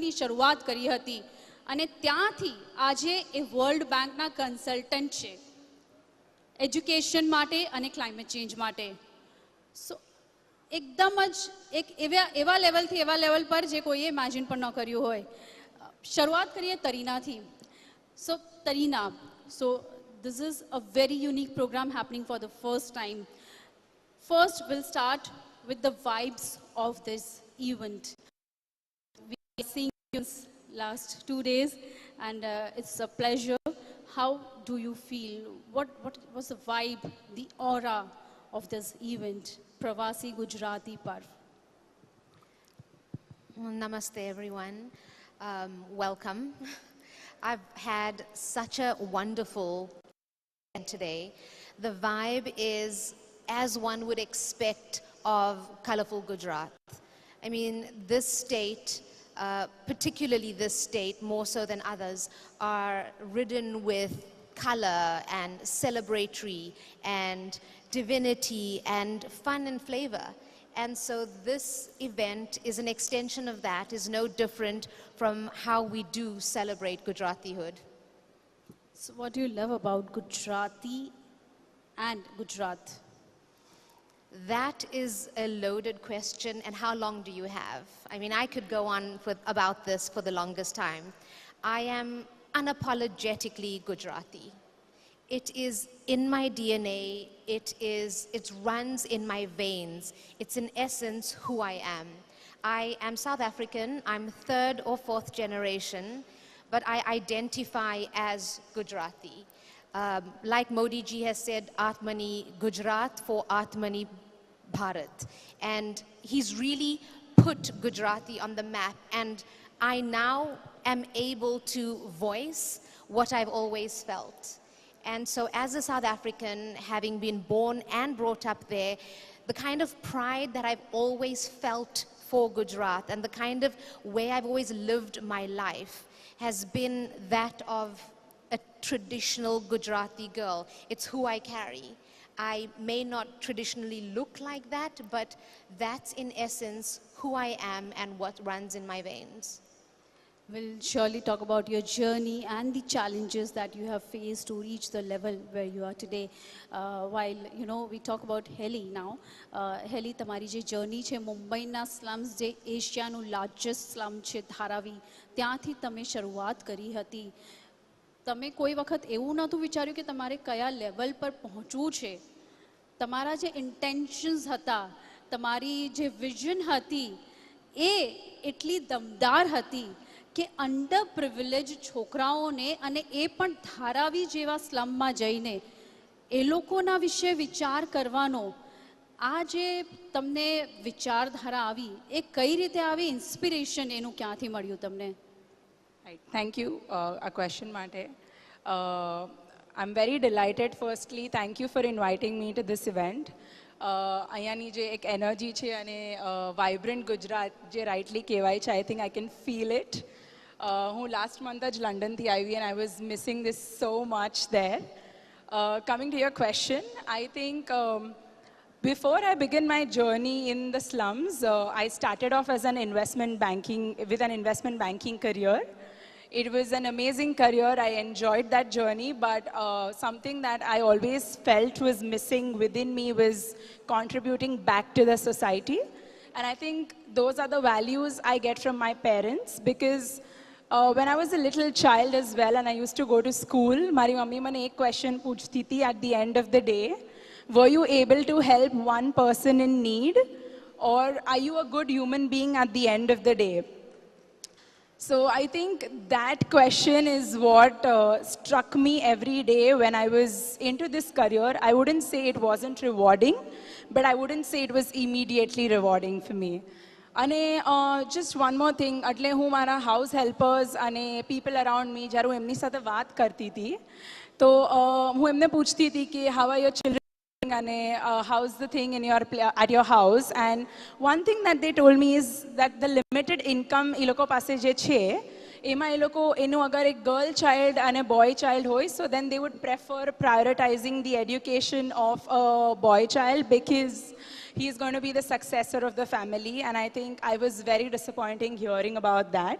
જર્નીની શરૂઆત કરી હતી અને ત્યાંથી આજે એ વર્લ્ડ બેંકના કન્સલ્ટન્ટ છે એજ્યુકેશન માટે અને ક્લાઇમેટ ચેન્જ માટે. સો એકદમ જ એક એવા લેવલ પર જે કોઈએ ઇમેજિન પણ ન કર્યું હોય. શરૂઆત કરીએ તરીનાથી. સો તરીના, સો this is a very unique program happening for the first time. First, we'll start with the vibes of this event. We are seeing you last 2 days and it's a pleasure. How do you feel? What was the vibe, the aura of this event, Pravasi Gujarati Parv? Namaste everyone. Welcome. I've had such a wonderful event today. The vibe is as one would expect of colorful Gujarat. I mean, this state, particularly this state, more so than others, are ridden with color and celebratory and divinity and fun and flavor. And so this event is an extension of that, is no different from how we do celebrate Gujaratihood. So what do you love about Gujarati and Gujarat? That is a loaded question, and how long do you have? I mean, I could go on about this for the longest time. I am unapologetically Gujarati. It is in my DNA, it runs in my veins. It's in essence who I am. I am South African, I'm 3rd or 4th generation, but I identify as Gujarati. Like Modi ji has said, Atmani Gujarat for Atmani Bharat. And he's really put Gujarati on the map, and I now am able to voice what I've always felt. And so as a South African, having been born and brought up there, the kind of pride that I've always felt for Gujarat and the kind of way I've always lived my life has been that of a traditional Gujarati girl. It's who I carry. I may not traditionally look like that, but that's in essence who I am and what runs in my veins. We'll surely talk about your journey and the challenges that you have faced to reach the level where you are today. While, you know, we talk about Heli now. Heli, તમારી જે journey છે મુંબઈના slums જે એશિયાનું largest slum છે ધારાવી, ત્યાંથી તમે શરૂઆત કરી હતી. તમે કોઈ વખત એવું નહોતું વિચાર્યું કે તમારે કયા લેવલ પર પહોંચવું છે? તમારા જે ઇન્ટેન્શન્સ હતા, તમારી જે વિઝન હતી, એ એટલી દમદાર હતી કે અંડર પ્રિવિલેજ છોકરાઓને, અને એ પણ ધારાવી જેવા સ્લમમાં જઈને એ લોકોના વિશે વિચાર કરવાનો, આ જે તમને વિચારધારા આવી, એ કઈ રીતે આવી? ઇન્સ્પિરેશન એનું ક્યાંથી મળ્યું તમને? Thank you, a question માટે. I'm very delighted. Firstly, thank you for inviting me to this event. અહીંયાની જે એક એનર્જી છે અને વાઇબ્રન્ટ ગુજરાત જે રાઇટલી કહેવાય છે, I think I can feel it. હું લાસ્ટ મંથ જ લંડનથી આવી and I was missing this so much there. Coming to your question, I think before I began my journey in the slums, I started off as an investment banking career. It was an amazing career. I enjoyed that journey, but something that I always felt was missing within me was contributing back to the society. And I think those are the values I get from my parents, because when I was a little child as well and I used to go to school, mari mummy mane ek question puchti thi at the end of the day, were you able to help one person in need, or are you a good human being at the end of the day? So I think that question is what struck me every day when I was into this career. I wouldn't say it wasn't rewarding, but I wouldn't say it was immediately rewarding for me. And just one more thing, એટલે હું મારા house helpers અને people around મી જ્યારે હું એમની સાથે વાત કરતી હતી તો હું એમને પૂછતી હતી કે હાઉ આર યોર ચિલ્ડ્રન અને how's the thing in at your house, and one thing that they told me is that the limited income એ લોકો પાસે જે છે એમાં એ લોકો એનું અગર એક ગર્લ ચાઇલ્ડ અને બોય ચાઇલ્ડ હોય, so then they would prefer prioritizing the education of a boy child because he is going to be the successor of the family. And I think I was very disappointing hearing about that.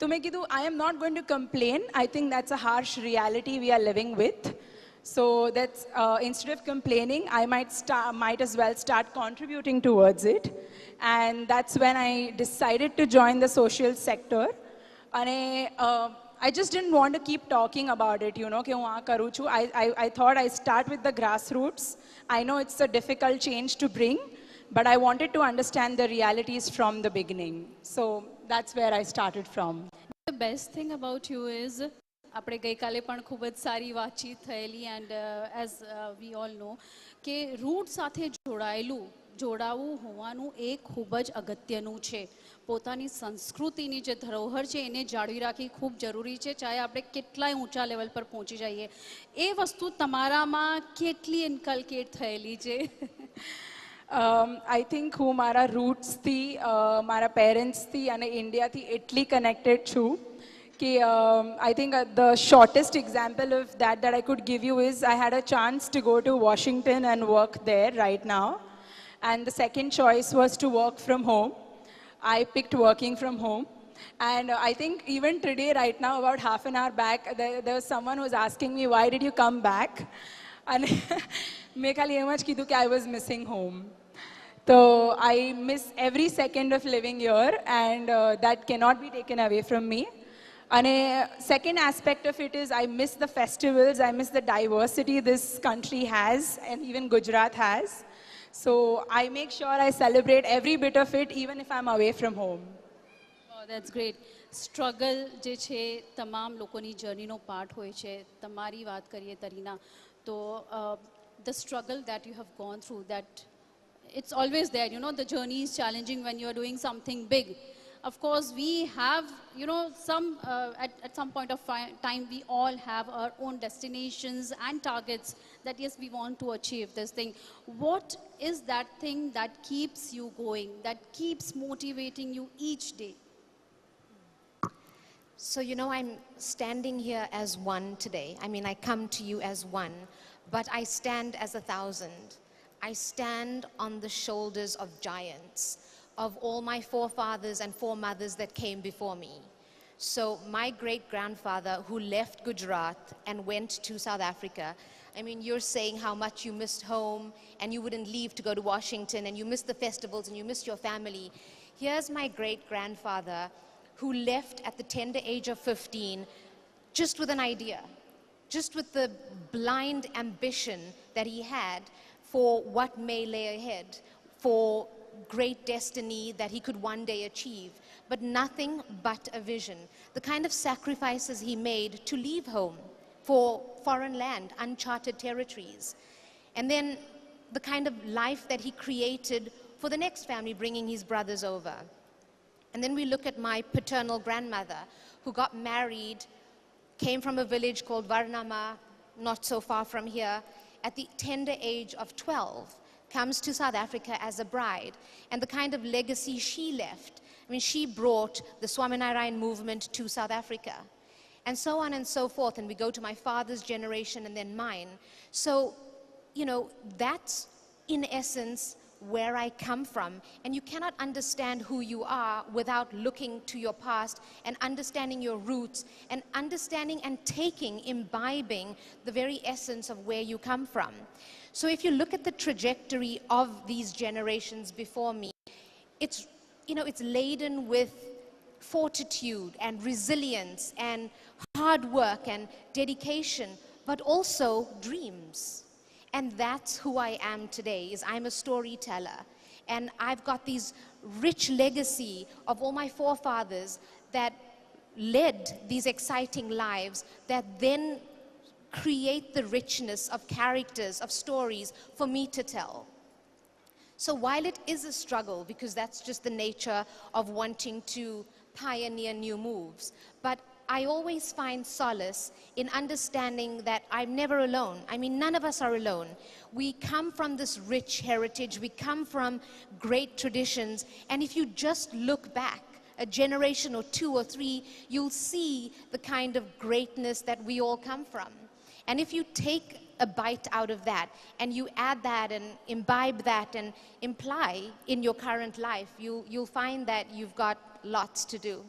तो मैं कीधु, I am not going to complain. I think that's a harsh reality we are living with. So that's instead of complaining, I might as well start contributing towards it. And that's when I decided to join the social sector. And I just didn't want to keep talking about it, you know, कि वहाँ करूँ चु. I thought I start with the grassroots. I know it's a difficult change to bring, but I wanted to understand the realities from the beginning. So that's where I started from. The best thing about you is આપણે ગઈકાલે પણ ખૂબ જ સારી વાતચીત થયેલી and as we all know કે route સાથે જોડાવું હોવાનું એ ખૂબ જ અગત્યનું છે. પોતાની સંસ્કૃતિની જે ધરોહર છે એને જાળવી રાખવી ખૂબ જરૂરી છે, ચાહે આપણે કેટલાય ઊંચા લેવલ પર પહોંચી જઈએ. એ વસ્તુ તમારામાં કેટલી ઇન્કલ્કેટ થયેલી છે? I think હું મારા રૂટ્સથી, મારા પેરેન્ટ્સથી અને ઇન્ડિયાથી એટલી કનેક્ટેડ છું कि I think the shortest example of that I could give you is I had a chance to go to Washington and work there right now. And the second choice was to work from home. I picked working from home. And I think even today, right now, about half an hour back, there was someone who was asking me, why did you come back? And मैं खाली ये much कीधु कि I was missing home. So I miss every second of living here, and that cannot be taken away from me. And a second aspect of it is I miss the festivals, I miss the diversity this country has, and even Gujarat has. So I make sure I celebrate every bit of it, even if I'm away from home. Oh, that's great. Struggle જે છે તમામ લોકોની જર્નીનો part હોય છે. તમારી વાત કરીએ તરીના તો the struggle that you have gone through, that it's always there, you know, the journey is challenging when you're doing something big. Of course, we have, you know, at some point of time, we all have our own destinations and targets that, yes, we want to achieve this thing. What is that thing that keeps you going, that keeps motivating you each day? So, you know, I'm standing here as one today. I mean, I come to you as one, but I stand as 1,000. I stand on the shoulders of giants, of all my forefathers and foremothers that came before me. So my great-grandfather who left Gujarat and went to South Africa, I mean, you're saying how much you missed home and you wouldn't leave to go to Washington and you missed the festivals and you missed your family. Here's my great-grandfather who left at the tender age of 15 just with an idea, just with the blind ambition that he had for what may lay ahead, for great destiny that he could one day achieve, but nothing but a vision. The kind of sacrifices he made to leave home for foreign land, uncharted territories. And then the kind of life that he created for the next family, bringing his brothers over. And then we look at my paternal grandmother who got married, came from a village called Varnama, not so far from here, at the tender age of 12. Comes to South Africa as a bride, and the kind of legacy she left. I mean, she brought the Swaminarayan movement to South Africa, and so on and so forth. And we go to my father's generation and then mine. So, you know, that's in essence where I come from. And you cannot understand who you are without looking to your past and understanding your roots and understanding and taking, imbibing the very essence of where you come from. So if you look at the trajectory of these generations before me, it's, you know, it's laden with fortitude and resilience and hard work and dedication, but also dreams. And that's who I am today, is I'm a storyteller. And I've got these rich legacy of all my forefathers that led these exciting lives that then create the richness of characters, of stories for me to tell. So while it is a struggle, because that's just the nature of wanting to pioneer new moves, but I always find solace in understanding that I'm never alone. I mean, none of us are alone. We come from this rich heritage, we come from great traditions, and if you just look back a generation or two or three, you'll see the kind of greatness that we all come from. And if you take a bite out of that and you add that and imbibe that and imply in your current life, you'll find that you've got lots to do.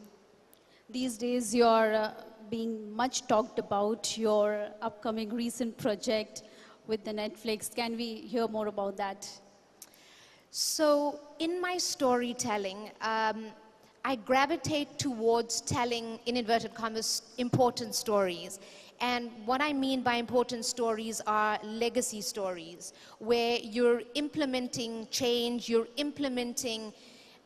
These days, you're being much talked about your upcoming recent project with the Netflix. Can we hear more about that? So, in my storytelling, I gravitate towards telling, in inverted commas, important stories. And what I mean by important stories are legacy stories, where you're implementing change, you're implementing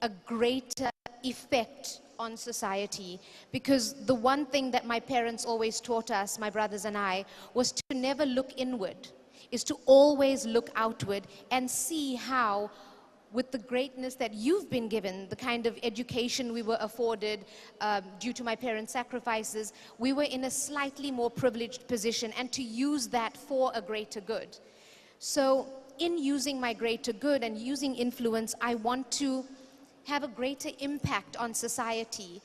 a greater effect on society. Because the one thing that my parents always taught us, my brothers and I, was to never look inward, is to always look outward and see how, with the greatness that you've been given, the kind of education we were afforded due to my parents' sacrifices, we were in a slightly more privileged position, and to use that for a greater good. So in using my greater good and using influence, I want to have a greater impact on society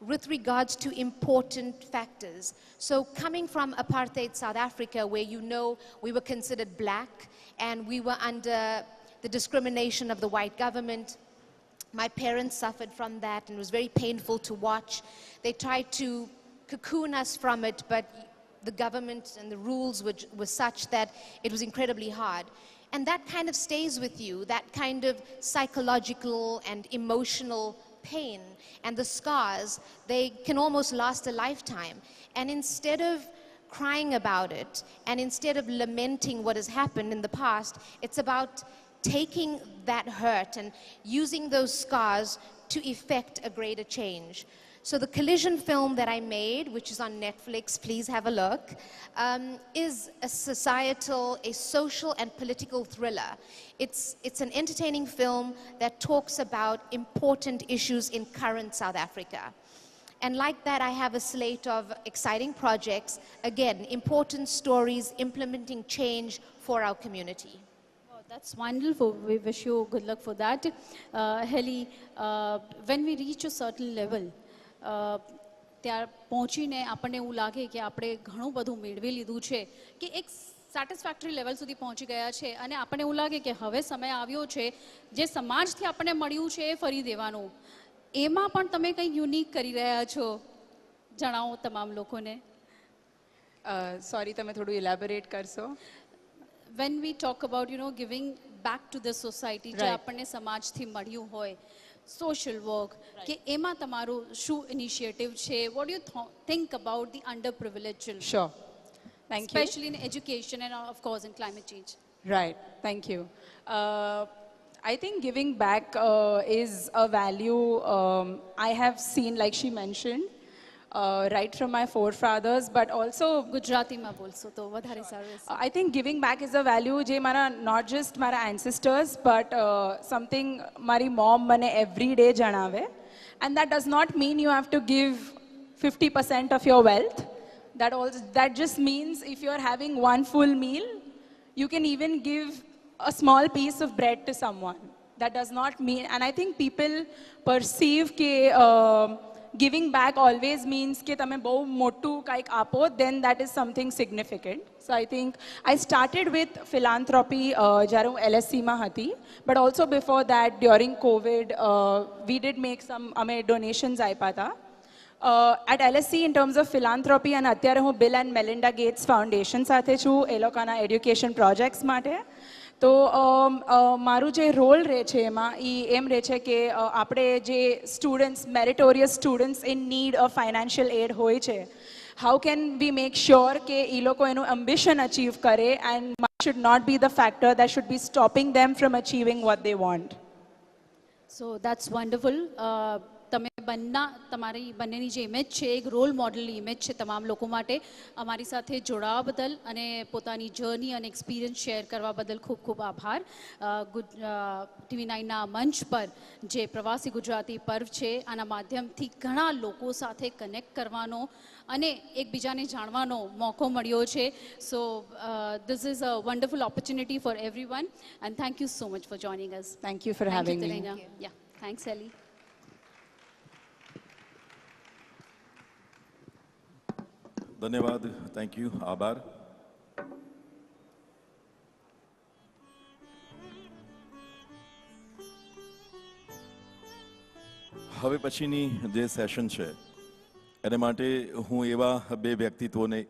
with regards to important factors. So coming from apartheid South Africa, where we were considered black and we were under the discrimination of the white government. My parents suffered from that, and it was very painful to watch. They tried to cocoon us from it, but the government and the rules were such that it was incredibly hard. And that kind of stays with you, that kind of psychological and emotional pain and the scars, they can almost last a lifetime. And instead of crying about it, and instead of lamenting what has happened in the past, it's about taking that hurt and using those scars to effect a greater change. So the Collision film that I made, which is on Netflix, please have a look, is a societal, a social and political thriller. It's an entertaining film that talks about important issues in current South Africa. And like that, I have a slate of exciting projects, again, important stories, implementing change for our community. That's wonderful. We wish you good luck for that. Heli, when we reach a certain level, ત્યાં પહોંચીને આપણને એવું લાગે કે આપણે ઘણું બધું મેળવી લીધું છે, કે એક સેટિસ્ફેક્ટરી લેવલ સુધી પહોંચી ગયા છે, અને આપણને એવું લાગે કે હવે સમય આવ્યો છે જે સમાજથી આપણને મળ્યું છે એ ફરી દેવાનું. એમાં પણ તમે કંઈ યુનિક કરી રહ્યા છો, જણાવો તમામ લોકોને. સોરી, તમે થોડું ઇલેબોરેટ કરશો? When we talk about, giving back to the society, જે આપણને સમાજથી મળ્યું હોય, social work, કે એમાં તમારું શું initiative છે? What do you think about the underprivileged children? Sure. Thank you. Especially in education and of course in climate change. Right. Thank you. I think giving back is a value I have seen, like she mentioned, right from my forefathers, but also Gujarati માં બોલશો તો વધારે સારું રહેશે. I think giving back is a value જે મારા not just મારા ancestors, but something મારી mom મને every day જણાવે. And that does not mean you have to give 50% of your wealth. That just means if you're having one full meal, you can even give a small piece of bread to someone. That does not mean, and I think people perceive કે giving back always means કે તમે બહુ મોટું કંઈક આપો, then that is something significant. So I think I started with philanthropy જ્યારે હું LSCમાં હતી, but also before that, during COVID, we did make some, અમે donations આપ્યા હતા. At LSC, in terms of philanthropy, and અત્યારે હું Bill and Melinda Gates Foundation સાથે છું, એ લોકોના education projects માટે. તો મારું જે રોલ રહે છે એમાં એ એમ રહે છે કે આપણે જે students, meritorious students in need of financial aid હોય છે, how can we make sure કે એ લોકો એનું એમ્બિશન અચીવ કરે, and money should not be the factor that should be stopping them from achieving what they want. So that's wonderful. તમે તમારી બંનેની જે ઇમેજ છે એક રોલ મોડલની ઇમેજ છે તમામ લોકો માટે. અમારી સાથે જોડાવા બદલ અને પોતાની જર્ની અને એક્સપિરિયન્સ શેર કરવા બદલ ખૂબ ખૂબ આભાર. TV9ના મંચ પર જે પ્રવાસી ગુજરાતી પર્વ છે, આના માધ્યમથી ઘણા લોકો સાથે કનેક્ટ કરવાનો અને એકબીજાને જાણવાનો મોકો મળ્યો છે. સો this is a wonderful opportunity for everyone, and thank you so much for joining us. Thank you for having me. Yeah, thanks Ellie. ધન્યવાદ. Thank you. આભાર. હવે પછીની જે સેશન છે એને માટે હું એવા બે વ્યક્તિત્વોને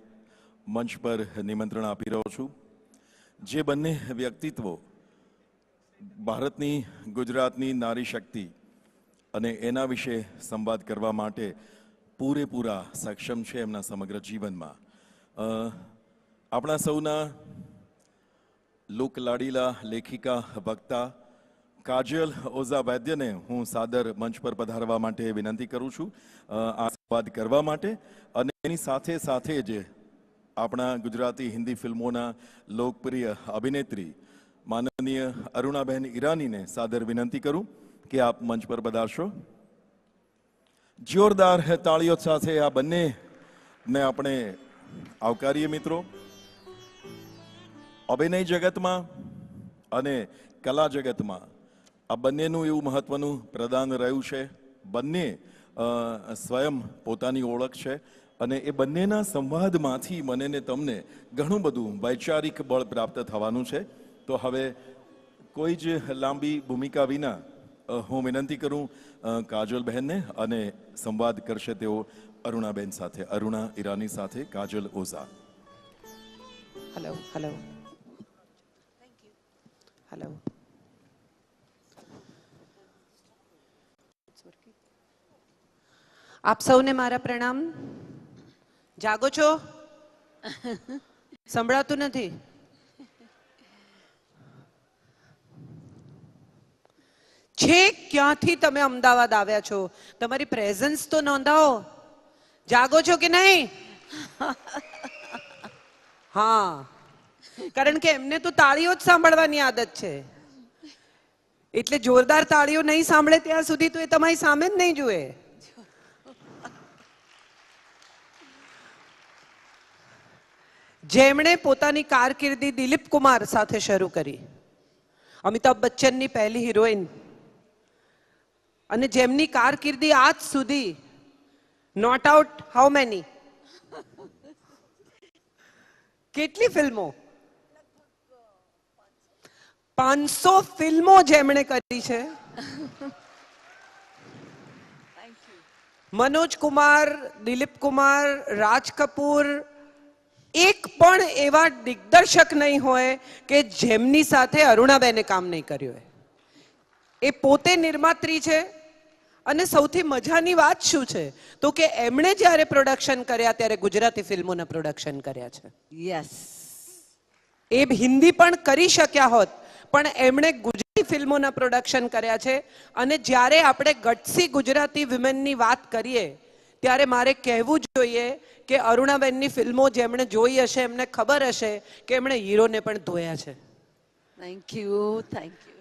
મંચ પર નિમંત્રણ આપી રહ્યો છું, જે બંને વ્યક્તિત્વો ભારતની ગુજરાતની નારી શક્તિ અને એના વિશે સંવાદ કરવા માટે પૂરેપૂરા સક્ષમ છે એમના સમગ્ર જીવનમાં. આપણા સૌના લોકલાડીલા લેખિકા વક્તા કાજલ ઓઝા વૈદ્યને હું સાદર મંચ પર પધારવા માટે વિનંતી કરું છું આ સંવાદ કરવા માટે. અને એની સાથે સાથે જ આપણા ગુજરાતી હિન્દી ફિલ્મોના લોકપ્રિય અભિનેત્રી માનનીય અરુણાબેન ઈરાનીને સાદર વિનંતી કરું કે આપ મંચ પર પધારશો. જોરદાર તાળીઓ સાથે આ બંનેને આપણે આવકારીએ. મિત્રો, અભિનય જગતમાં અને કલા જગતમાં આ બંનેનું એવું મહત્વનું પ્રદાન રહ્યું છે. બંને સ્વયં પોતાની ઓળખ છે અને એ બંનેના સંવાદમાંથી મને ને તમને ઘણું બધું વૈચારિક બળ પ્રાપ્ત થવાનું છે. તો હવે કોઈ જ લાંબી ભૂમિકા વિના હું વિનંતી કરું કાજલબહેનને, અને સંવાદ કરશે તેઓ અરુણાબેન સાથે, અરુણા ઈરાની સાથે Kajal Oza. Hello hello hello. આપ સૌને મારા પ્રણામ. જાગો છો? સંભળાતું નથી? છેક ક્યાંથી તમે અમદાવાદ આવ્યા છો? તમારી પ્રેઝન્સ તો નોંધાવો. જાગો છો કે નહીં? હા, કારણ કે એમને તો તાળીઓ જ સાંભળવાની આદત છે, એટલે જોરદાર તાળીઓ નહીં સાંભળે ત્યાં સુધી તો એ તમારી સામે જ નહીં જુએ. જેમણે પોતાની કારકિર્દી દિલીપ કુમાર સાથે શરૂ કરી, અમિતાભ બચ્ચનની પહેલી હિરોઈન, અને જેમની કારકિર્દી આજ સુધી નોટ આઉટ હાઉ મેની, કેટલી ફિલ્મો, 500 ફિલ્મો જેમણે કરી છે. મનોજ કુમાર, દિલીપ કુમાર, રાજ કપૂર, એક પણ એવા દિગ્દર્શક નહીં હોય કે જેમની સાથે અરુણાબેને કામ નહીં કર્યું હોય. એ પોતે નિર્માત્રી છે. અને સૌથી મજાની વાત શું છે તો કે એમણે જ્યારે પ્રોડક્શન કર્યા ત્યારે ગુજરાતી ફિલ્મોના પ્રોડક્શન કર્યા છે. યસ, એ હિન્દી પણ કરી શક્યા હોત, પણ એમણે ગુજરાતી ફિલ્મોના પ્રોડક્શન કર્યા છે. અને જ્યારે આપણે ગટ્સી ગુજરાતી વિમેનની વાત કરીએ ત્યારે મારે કહેવું જોઈએ કે અરુણાબેનની ફિલ્મો જેમણે જોઈ હશે એમને ખબર હશે કે એમણે હીરોને પણ ધોયા છે. Thank you, thank you.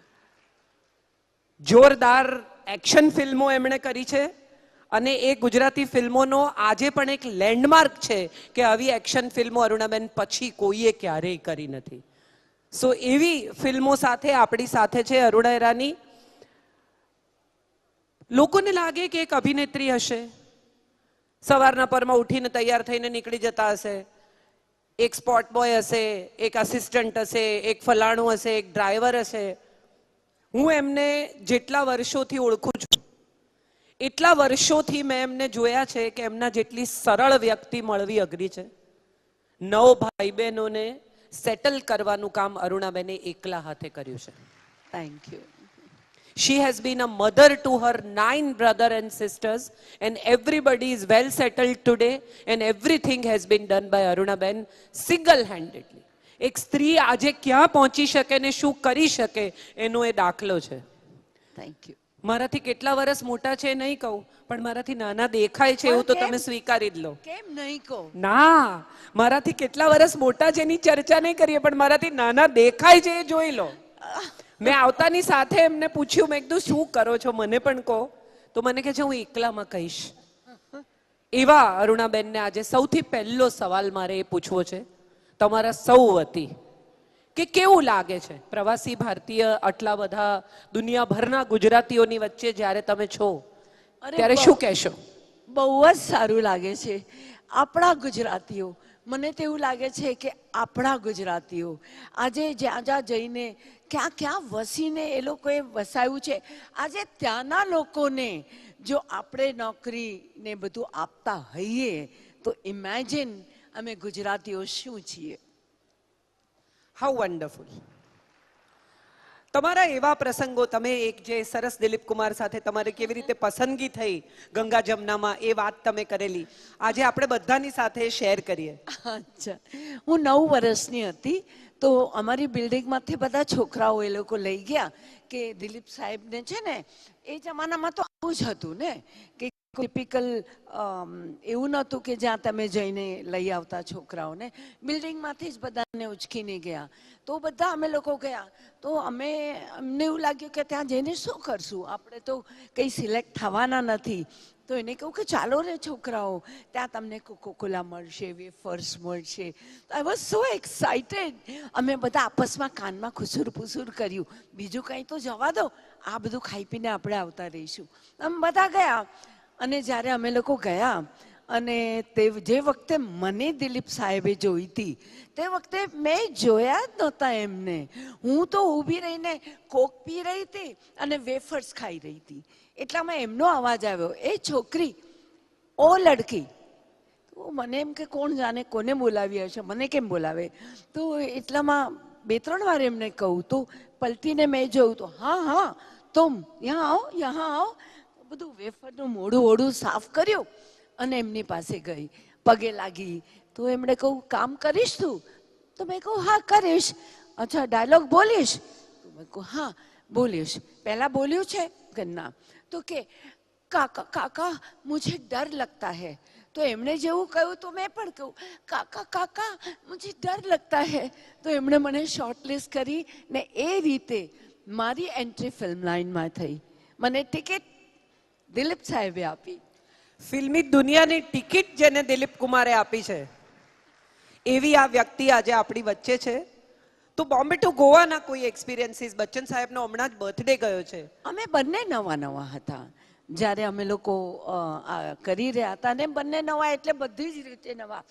જોરદાર એક્શન ફિલ્મો એમણે કરી છે અને એ ગુજરાતી ફિલ્મોનો આજે પણ એક લેન્ડમાર્ક છે કે આવી એક્શન ફિલ્મો અરુણાબેન પછી કોઈએ ક્યારેય કરી નથી. સો એવી ફિલ્મો સાથે આપણી સાથે છે અરુણા ઈરાની. લોકોને લાગે કે એક અભિનેત્રી હશે, સવારના પરમાં ઉઠીને તૈયાર થઈને નીકળી જતા હશે, એક સ્પોટ બોય હશે, એક આસિસ્ટન્ટ હશે, એક ફલાણું હશે, એક ડ્રાઈવર હશે. હું એમને જેટલા વર્ષોથી ઓળખું છું એટલા વર્ષોથી મેં એમને જોયા છે કે એમના જેટલી સરળ વ્યક્તિ મળવી અઘરી છે. 9 ભાઈ બહેનોને સેટલ કરવાનું કામ અરુણાબેને એકલા હાથે કર્યું છે. Thank you. She has been a mother to her 9 brothers and sisters, and everybody is well settled today, and everything has been done by Arunaben single-handedly. એક સ્ત્રી આજે ક્યાં પહોંચી શકે ને શું કરી શકે એનો એ દાખલો છે. Thank you. મારાથી કેટલા વર્ષ મોટા છે નહીં કહું, પણ મારાથી નાના દેખાય છે એવું તો તમે સ્વીકારી જ લો. કેમ નહીં કહો? ના, મારાથી કેટલા વર્ષ મોટા છે એની ચર્ચા નહીં કરીએ, પણ મારાથી નાના દેખાય છે એ જોઈ લો. મેં આવતાની સાથે એમને પૂછ્યું, મેં કીધું શું કરો છો મને પણ કહો, તો મને કહે છે હું એકલામાં કહીશ. એવા અરુણાબેનને આજે સૌથી પહેલો સવાલ મારે એ પૂછવો છે તમારા સૌ વતી કે કેવું લાગે છે પ્રવાસી ભારતીય આટલા બધા દુનિયાભરના ગુજરાતીઓની વચ્ચે જ્યારે તમે છો ત્યારે શું કહેશો? બહુ જ સારું લાગે છે. આપણા ગુજરાતીઓ, મને તો એવું લાગે છે કે આપણા ગુજરાતીઓ આજે જ્યાં જ્યાં જઈને ક્યાં ક્યાં વસીને એ લોકોએ વસાવ્યું છે, આજે ત્યાંના લોકોને જો આપણે નોકરીને બધું આપતા હોઈએ તો ઇમેજિન અમે ગુજરાતીઓ શું છીએ. How wonderful. તમારા એવા પ્રસંગો, તમે એક જે સરસ દિલીપ કુમાર સાથે તમારે કેવી રીતે પસંદગી થઈ ગંગા જમનામાં, એ વાત તમે કરેલી, આજે આપણે બધાની સાથે શેર કરીએ. અચ્છા, હું 9 વર્ષની હતી તો અમારી બિલ્ડિંગમાંથી બધા છોકરાઓ એ લોકો લઈ ગયા કે દિલીપ સાહેબને છે ને, એ જમાનામાં તો આવું જ હતું ને કે ટિપિકલ એવું નહોતું કે જ્યાં તમે જઈને લઈ આવતા છોકરાઓને, બિલ્ડિંગમાંથી જ બધાને ઉચકીને ગયા. તો બધા અમે લોકો ગયા તો અમને એવું લાગ્યું કે ત્યાં જઈને શું કરશું, આપણે તો કંઈ સિલેક્ટ થવાના નથી. તો એને કહું કે ચાલો રે છોકરાઓ, ત્યાં તમને કોકોકોલા મળશે, વેફર્સ મળશે. I was so excited. અમે બધા આપસમાં કાનમાં ખુસુર પુસુર કર્યું, બીજું કંઈ તો જવા દો, આ બધું ખાઈ પીને આપણે આવતા રહીશું. અમે બધા ગયા. અને જ્યારે અમે લોકો ગયા અને તે જે વખતે મને દિલીપ સાહેબે જોઈ હતી તે વખતે મેં જોયા જ નહોતા એમને. હું તો ઊભી રહીને કોક પી રહી હતી અને વેફર્સ ખાઈ રહી હતી. એટલામાં એમનો અવાજ આવ્યો, એ છોકરી, ઓ લડકી. તો મને એમ કે કોણ જાણે કોને બોલાવી હશે, મને કેમ બોલાવે. તો એટલામાં 2-3 વાર એમને કહું તો પલટીને મેં જોયું તો હા હા તુમ યહાં આવો યહાં આવો. બધું વેફરનું મોઢું ઓઢું સાફ કર્યું અને એમની પાસે ગઈ, પગે લાગી. તો એમણે કહું કામ કરીશ તું? તો મેં કહું હા કરીશ. અચ્છા ડાયલોગ બોલીશ? તો મેં કહું હા બોલીશ. પહેલાં બોલ્યું છે કે ના? તો કે કાકા કાકા મુझे डर लगता है. તો એમણે જેવું કહ્યું તો મેં પણ કહ્યું કાકા કાકા મુझे डर लगता है. તો એમણે મને શોર્ટલિસ્ટ કરી ને એ રીતે મારી એન્ટ્રી ફિલ્મ લાઇનમાં થઈ. મને ટિકિટ દિલીપ સાહેબે આપી. ફિલ્મી દુનિયાની ટિકિટ જેને દિલીપ કુમારે આપી છે એવી આ વ્યક્તિ આજે આપણી વચ્ચે છે. તો બોમ્બે ટુ ગોવાના કોઈ એક્સપિરિયન્સીસ? બચ્ચન સાહેબનો હમણાં જ બર્થડે ગયો છે. અમે બંને નવા હતા જ્યારે અમે લોકો કરી રહ્યા હતા ને બંને નવા એટલે બધી જ રીતે નવા.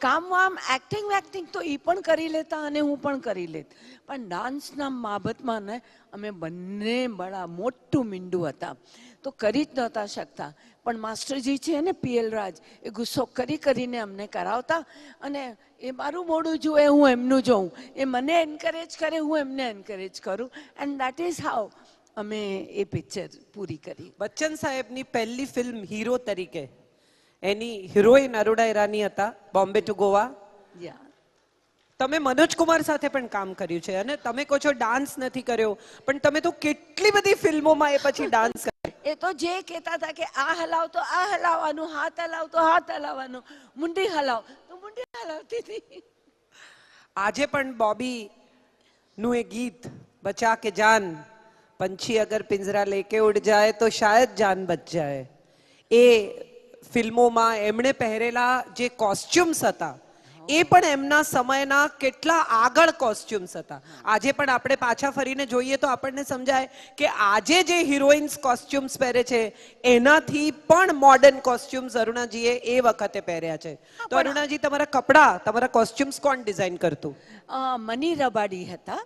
કામ વામ એક્ટિંગ વેક્ટિંગ તો એ પણ કરી લેતા અને હું પણ કરી લેત, પણ ડાન્સના બાબતમાં ને અમે બંને બડા મોટું મીંડું હતા તો કરી જ નહોતા શકતા. પણ માસ્ટરજી છે ને પીએલ રાજ, એ ગુસ્સો કરીને અમને કરાવતા અને એ મારું મોઢું જુએ, હું એમનું જોઉં, એ મને એન્કરેજ કરે, હું એમને એન્કરેજ કરું. એન્ડ દેટ ઇઝ હાઉ અમે એ પિક્ચર પૂરી કરી. બચ્ચન સાહેબની પહેલી ફિલ્મ હીરો તરીકે, એની હિરોઈન અરુણા ઈરાની હતા, બોમ્બે ટુ ગોવા. તમે મનોજ કુમાર સાથે પણ કામ કર્યું છે અને તમે કહો છો ડાન્સ નથી કર્યો, પણ તમે તો કેટલી બધી ફિલ્મોમાં એ પછી ડાન્સ કર્યો. એ તો જે કહેતા હતા કે આ હલાવ તો આ હલાવવાનું, હાથ હલાવ તો હાથ હલાવવાનું, મુંડી હલાવ તો મુંડી હલાવતી હતી. આજે પણ બોબી નું એ ગીત બચા કે જાન, पंछी अगर पिंजरा लेके उड़ जाए तो शायद जान बच जाए, એ ફિલ્મોમાં એમણે પહેરેલા જે કોસ્ચ્યુમ્સ હતા એ પણ એમના સમયના કેટલા આગળ કોસ્ચ્યુમ્સ હતા. આજે પણ આપણે પાછા ફરીને જોઈએ તો આપણને સમજાય કે આજે જે હિરોઈન્સ કોસ્ચ્યુમ્સ પહેરે છે એનાથી પણ મોડર્ન કોસ્ચ્યુમ્સ અરુણાજીએ એ વખતે પહેર્યા છે. તો અરુણાજી, તમારા કપડા, તમારા કોસ્ચ્યુમ્સ કોણ ડિઝાઇન કરતું? મની રબાડી હતા,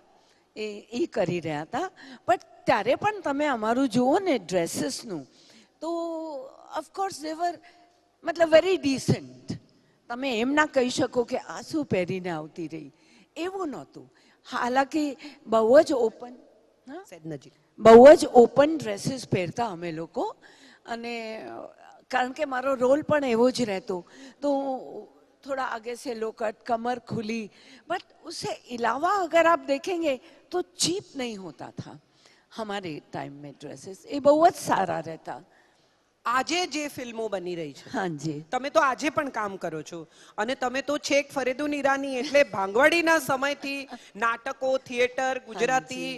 એ કરી રહ્યા હતા. બટ ત્યારે પણ તમે અમારું જુઓ ને ડ્રેસીસનું તો ઓફકોર્સ દે વર મતલબ વેરી ડિસન્ટ. તમે એમ ના કહી શકો કે આ શું પહેરીને આવતી રહી, એવું નહોતું. હાલાકી બહુ જ ઓપન, બહુ જ ઓપન ડ્રેસીસ પહેરતા અમે લોકો. અને કારણ કે મારો રોલ પણ એવો જ રહેતો તો थोड़ा आगे से लो कट, कमर खुली. बट उससे अलावा अगर आप देखेंगे तो चीप नहीं होता था हमारे टाइम में ड्रेसेस. ये बहुत सारा रहता. આજે જે ફિલ્મો બની રહી છે, હાજી, તમે તો આજે પણ કામ કરો છો અને તમે તો છેક ફરીદુન ઈરાની એટલે ભાંગવાડીના સમયથી નાટકો, થિયેટર, ગુજરાતી,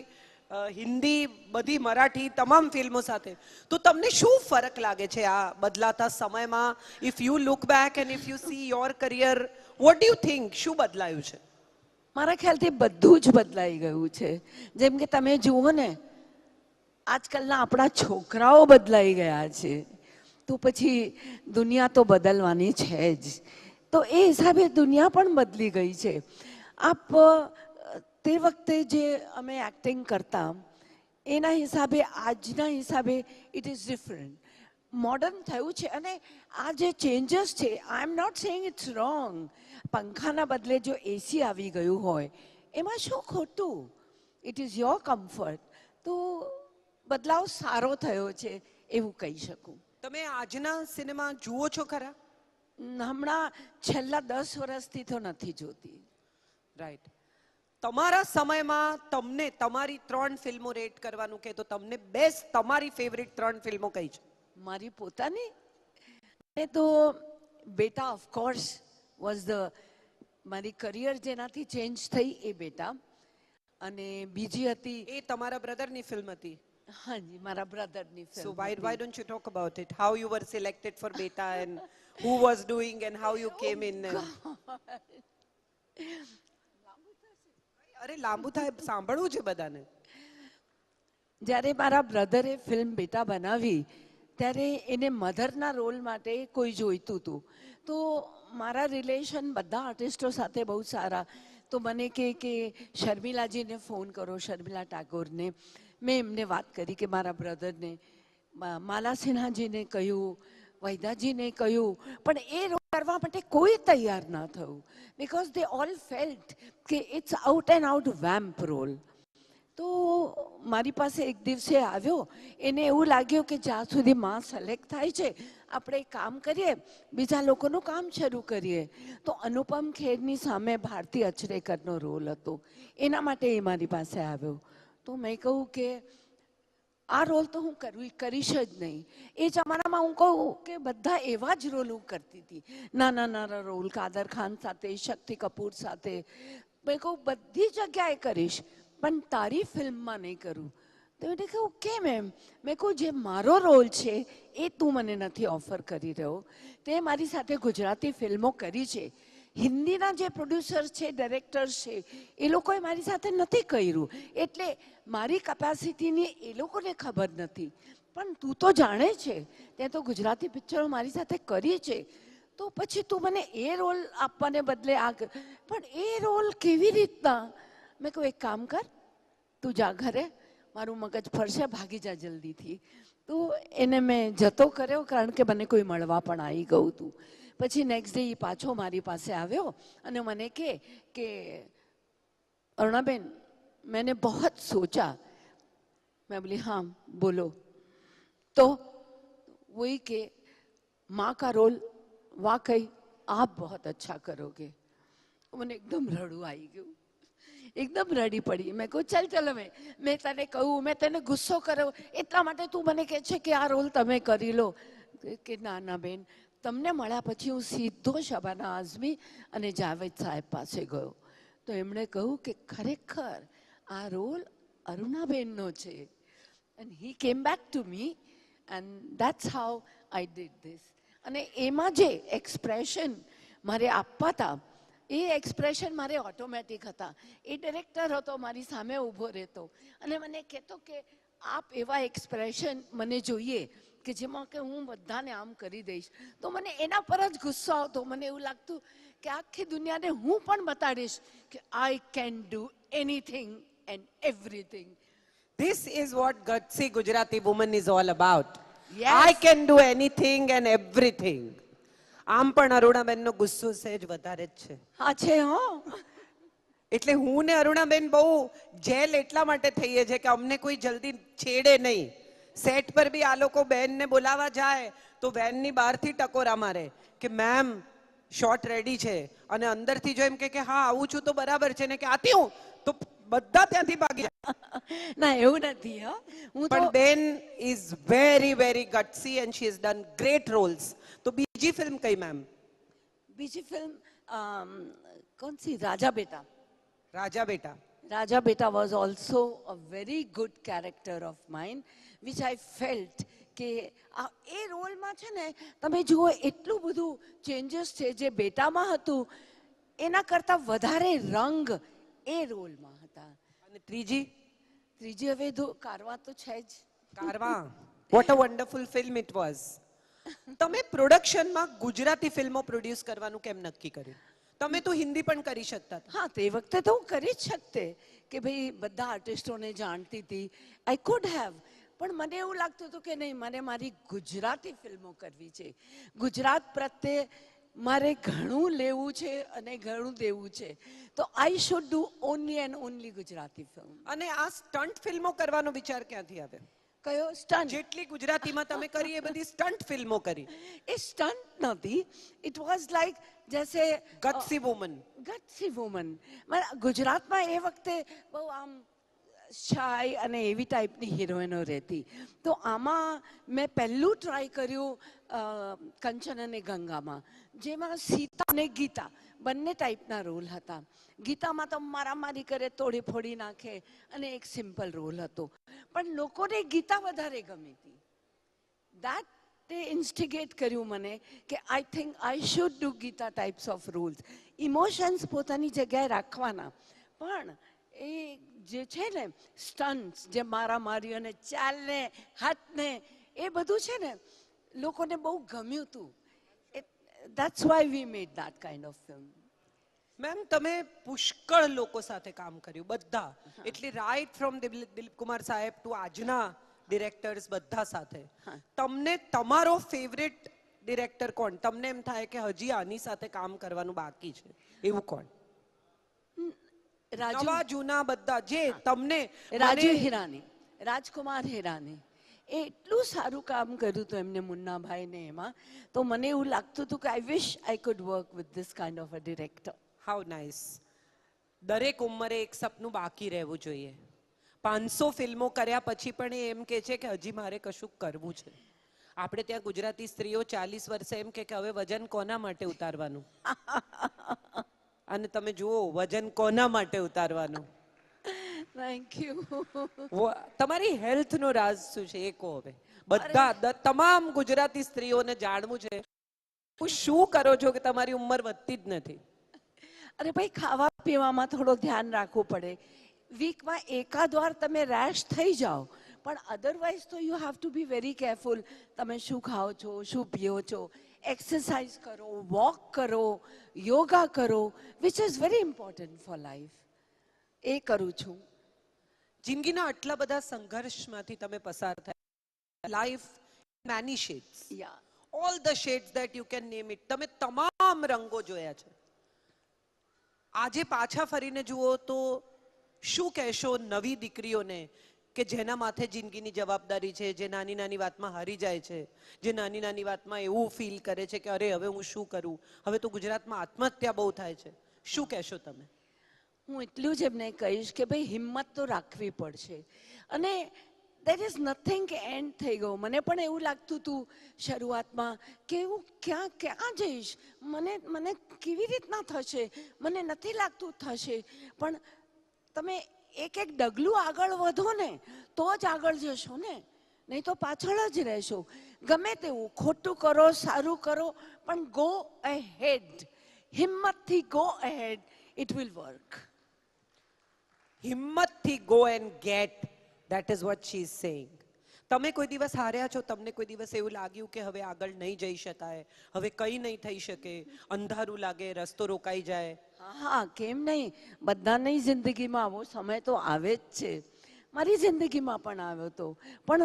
હિન્દી, બધી મરાઠી તમામ ફિલ્મો સાથે. તો તમને શું ફરક લાગે છે આ બદલાતા સમયમાં? If you look back and if you C your career, what do you think, શું બદલાયું છે? મારા ખ્યાલથી બધું જ બદલાઈ ગયું છે. જેમ કે તમે જુઓ ને આજકાલના આપણા છોકરાઓ બદલાઈ ગયા છે તો પછી દુનિયા તો બદલવાની છે જ. તો એ હિસાબે દુનિયા પણ બદલી ગઈ છે. આપ તે વખતે જે અમે એક્ટિંગ કરતા એના હિસાબે આજના હિસાબે ઇટ ઇઝ ડિફરન્ટ. મોડર્ન થયું છે અને આ જે ચેન્જીસ છે, I am not saying it's wrong. પંખાના બદલે જો એસી આવી ગયું હોય એમાં શું ખોટું? It is your comfort. તો બદલાવ સારો થયો છે એવું કહી શકું. તમે આજના સિનેમા જુઓ છો ખરા? હમણાં છેલ્લા 10 વર્ષથી તો નથી જોતી. રાઈટ. તમારા સમયમાં તમને તમારી 3 ફિલ્મો રેટ કરવાનું કે તો તમને બેસ્ટ તમારી ફેવરિટ 3 ફિલ્મો કઈ છે? મારી પોતાની એ તો બેટા ઓફકોર્સ વોઝ ધ મારી કરિયર જેનાથી ચેન્જ થઈ એ બેટા. અને બીજી હતી એ તમારા બ્રધરની ફિલ્મ હતી? હાજી, મારા બ્રધરની So film. why don't you talk about it? How you were selected for Beta and who was doing and how you came in? અરે લાંબુ થાય, સાંભળવું છે બધાને. જ્યારે મારા બ્રધરે ફિલ્મ બેટા બનાવી ત્યારે એને મધરના રોલ માટે કોઈ જોઈતું હતું. તો મારા રિલેશન બધા આર્ટિસ્ટો સાથે બહુ સારા. તો મને કે શર્મિલાજીને ફોન કરો, શર્મિલા ટાગોરને. મેં એમને વાત કરી કે મારા બ્રધરને, માલા સિન્હાજીને કહ્યું, વૈદાજીને કહ્યું, પણ એ રોલ કરવા માટે કોઈ તૈયાર ના થયું. બિકોઝ દે ઓલ ફેલ્ટ કે it's out and out vamp role. તો મારી પાસે એક દિવસે આવ્યો, એને એવું લાગ્યું કે જ્યાં સુધી માં સિલેક્ટ થાય છે આપણે કામ કરીએ, બીજા લોકોનું કામ શરૂ કરીએ. તો અનુપમ ખેરની સામે ભારતી અચરેકરનો રોલ હતો, એના માટે એ મારી પાસે આવ્યો. તો મેં કહ્યું કે આ રોલ તો હું કરીશ જ નહીં. એ જમાનામાં હું કહું કે બધા એવા જ રોલ હું કરતી હતી, નાના નાના રોલ, કાદર ખાન સાથે, શક્તિ કપૂર સાથે. મેં કહું બધી જગ્યાએ કરીશ પણ તારી ફિલ્મમાં નહીં કરું. તો એને કહું કેમ એમ? મેં કહું જે મારો રોલ છે એ તું મને નથી ઓફર કરી રહ્યો. તે મારી સાથે ગુજરાતી ફિલ્મો કરી છે, હિન્દીના જે પ્રોડ્યુસર છે, ડિરેક્ટર છે, એ લોકોએ મારી સાથે નથી કર્યું. એટલે મારી કેપેસિટીની એ લોકોને ખબર નથી, પણ તું તો જાણે છે, તે તો ગુજરાતી પિક્ચરો મારી સાથે કરી છે. તો પછી તું મને એ રોલ આપવાને બદલે આ પણ એ રોલ કેવી રીતના? મેં કહું એક કામ કર, તું જા ઘરે, મારું મગજ ફરશે, ભાગી જા જલ્દીથી. તો એને મેં જતો કર્યો, કારણ કે મને કોઈ મળવા પણ આવી ગયું હતું. પછી નેક્સ્ટ ડે એ પાછો મારી પાસે આવ્યો અને મને કે અરુણાબેન मैंने बहुत सोचा. मैं बोली हाँ बोलो. तो वही के माँ का रोल वाकई आप बहुत अच्छा करोगे. મને એકદમ રડવું આવી ગયું, એકદમ રડી પડી. મેં કહું ચાલ ચાલ, મેં તને કહું, મેં તને ગુસ્સો કર્યો એટલા માટે તું મને કહે છે કે આ રોલ તમે કરી લો. કે ના ના બેન, તમને મળ્યા પછી હું સીધો શબાના આઝમી અને જાવેદ સાહેબ પાસે ગયો. તો એમણે કહ્યું કે ખરેખર આ રોલ અરુણાબેનનો છે. એન્ડ હી કેમ back to me and that's how I did this. અને એમાં જે એક્સપ્રેશન મારે આપવા હતા એ એક્સપ્રેશન મારે ઓટોમેટિક હતા. એ ડિરેક્ટર હતો, મારી સામે ઊભો રહેતો અને મને કહેતો કે આપ એવા એક્સપ્રેશન મને જોઈએ કે જેમાં કે હું બધાને આમ કરી દઈશ. તો મને એના પર જ ગુસ્સો આવતો. મને એવું લાગતું કે આખી દુનિયાને હું પણ બતાડીશ કે I can do anything and everything. This is what gutsy Gujarati woman is all about. Yes. I can do anything and everything. આમ પણ અરુણાબેનનો ગુસ્સો સહેજ વધારે જ છે. હા છે હો. એટલે હું ને અરુણાબેન બહુ જેલ એટલા માટે થઈએ છે કે અમને કોઈ જલ્દી છેડે નહીં. સેટ પર બી આ લોકો બેનને બોલાવા જાય તો બેનની બહારથી ટકોરા મારે કે મેમ શોટ રેડી છે, અને અંદરથી જો એમ કે હા આવું છું તો બરાબર છે ને કે આતી હું, તો બધા ત્યાંથી ભાગી જાય. ના એવું નથી. હા હું પણ તો બેન is very very gutsy and she has done great roles. તો બીજી ફિલ્મ કઈ મેમ? બીજી ફિલ્મ कौन सी? राजा बेटा. રાજા બેટા. Raja Beta was also a very good character of mine, which I felt કે એ રોલમાં છે ને તમે જુઓ એટલું બધું ચેન્જીસ છે. જે બેટામાં હતું એના કરતાં વધારે રંગ એ રોલમાં હતા. અને ત્રીજી હવે કારવા તો છે જ. Carvaan, what a wonderful film it was. તમે પ્રોડક્શનમાં ગુજરાતી ફિલ્મો પ્રોડ્યુસ કરવાનું કેમ નક્કી કર્યું? તમે તો હિન્દી પણ કરી શકતા હતા. હા તે વખતે તો હું કરી જ શકતે કે ભાઈ બધા આર્ટિસ્ટોને જાણતી હતી. આઈ કુડ હેવ, પણ મને એવું લાગતું હતું કે નહીં, મને મારી ગુજરાતી ફિલ્મો કરવી છે. ગુજરાત પ્રત્યે મારે ઘણું લેવું છે અને ઘણું દેવું છે. તો આઈ should do only and only Gujarati film. અને આ સ્ટન્ટ ફિલ્મો કરવાનો વિચાર ક્યાંથી આવ્યો? કયો સ્ટન્ટ? જેટલી ગુજરાતીમાં તમે કરી એ બધી સ્ટન્ટ ફિલ્મો કરી. એ સ્ટન્ટ નહોતી. ઇટ વોઝ લાઈક જૈસે ગટ્સી વુમન. Gutsy woman. ગુજરાતમાં એ વખતે બહુ આમ શાય અને એવી ટાઈપની હિરોઈનો રહેતી. તો આમાં મેં પહેલું ટ્રાય કર્યું કંચન અને ગંગામાં, જેમાં સીતા અને ગીતા બંને ટાઈપના રોલ હતા. ગીતામાં તો મારામારી કરે, તોડી ફોડી નાખે, અને એક સિમ્પલ રોલ હતો. પણ લોકોને ગીતા વધારે ગમી હતી. દેટ તે ઇન્સ્ટિગેટ કર્યું મને કે I think I should do Gita types of roles. Emotions પોતાની જગ્યાએ રાખવાના, પણ એ જે છે ને સ્ટન્ટ્સ, જે મારામારી અને ચાલને હાથને, એ બધું છે ને લોકોને બહુ ગમ્યું હતું. That's why we made that kind of film. Ma'am, તમે પુષ્કળ લોકો સાથે કામ કર્યું, બધા, એટલે રાઈટ ફ્રોમ દિલીપ કુમાર સાહેબ ટુ આજના ડિરેક્ટર્સ, બધા સાથે. તમને તમારો ફેવરેટ ડિરેક્ટર કોણ? તમને એમ થાય કે હજી આની સાથે કામ કરવાનું બાકી છે, એવું કોણ? નવા જૂના બધા જે તમને. રાજુ હિરાની, રાજકુમાર હિરાની, એ એટલું સારું કામ કર્યું હતું એમને, મુન્નાભાઈ ને એમાં. તો મને એવું લાગતું હતું કે I wish I could work with this kind of a director. How nice. દરેક ઉંમરે એક સપનું બાકી રહેવું જોઈએ. 500 ફિલ્મો કર્યા પછી પણ એ એમ કે છે કે હજી મારે કશું કરવું છે. આપણે ત્યાં ગુજરાતી સ્ત્રીઓ 40 વર્ષે એમ કે હવે વજન કોના માટે ઉતારવાનું? અને તમે જુઓ વજન કોના માટે ઉતારવાનું. Thank you. તમારી હેલ્થ નો રાજ શું છે એ કહો હવે. બધા તમામ ગુજરાતી સ્ત્રીઓને જાણવું છે, શું કરો છો કે તમારી ઉંમર વધતી જ નથી? અરે ભાઈ, ખાવા પીવામાં થોડું ધ્યાન રાખવું પડે. વીકમાં એકાદ વાર તમે રેશ થઈ જાઓ, પણ અધરવાઇઝ તો you have to be very careful. તમે શું ખાઓ છો, શું પીઓ છો, એક્સરસાઇઝ કરો, વોક કરો, યોગા કરો, which is very important for life. એ કરું છું. જિંદગીના આટલા બધા સંઘર્ષમાંથી તમે પસાર થયા. Life many shades, all the shades that you can name it. તમે તમામ રંગો જોયા છે. આજે પાછા ફરીને જુઓ તો શું કહેશો નવી દીકરીઓને કે જેના માથે જિંદગીની જવાબદારી છે, જે નાની નાની વાતમાં હારી જાય છે, જે નાની નાની વાતમાં એવું ફીલ કરે છે કે અરે હવે હું શું કરું? હવે તો ગુજરાતમાં આત્મહત્યા બહુ થાય છે. શું કહેશો તમે? હું એટલું જ એમને કહીશ કે ભાઈ હિંમત તો રાખવી પડશે. અને દેર ઇઝ નથિંગ કે એન્ડ થઈ ગયો. મને પણ એવું લાગતું હતું શરૂઆતમાં કે હું ક્યાં જઈશ, મને કેવી રીતના થશે, મને નથી લાગતું થશે. પણ તમે એક એક ડગલું આગળ વધો ને તો જ આગળ જશો ને, નહીં તો પાછળ જ રહેશો. ગમે તેવું ખોટું કરો, સારું કરો, પણ ગો અહેડ. હિંમતથી go ahead. It will work. હિંમતથી go and get. That is what she is saying. તમે કોઈ દિવસ હાર્યા છો? તમને કોઈ દિવસ એવું લાગ્યું કે હવે આગળ નહીં જઈ શકાય, હવે કંઈ નહીં થઈ શકે, અંધારું લાગે, રસ્તો રોકાઈ જાય? હા, કેમ નહીં? બધાની જિંદગીમાં આવો સમય તો આવે જ છે. મારી જિંદગીમાં પણ આવ્યો હતો. પણ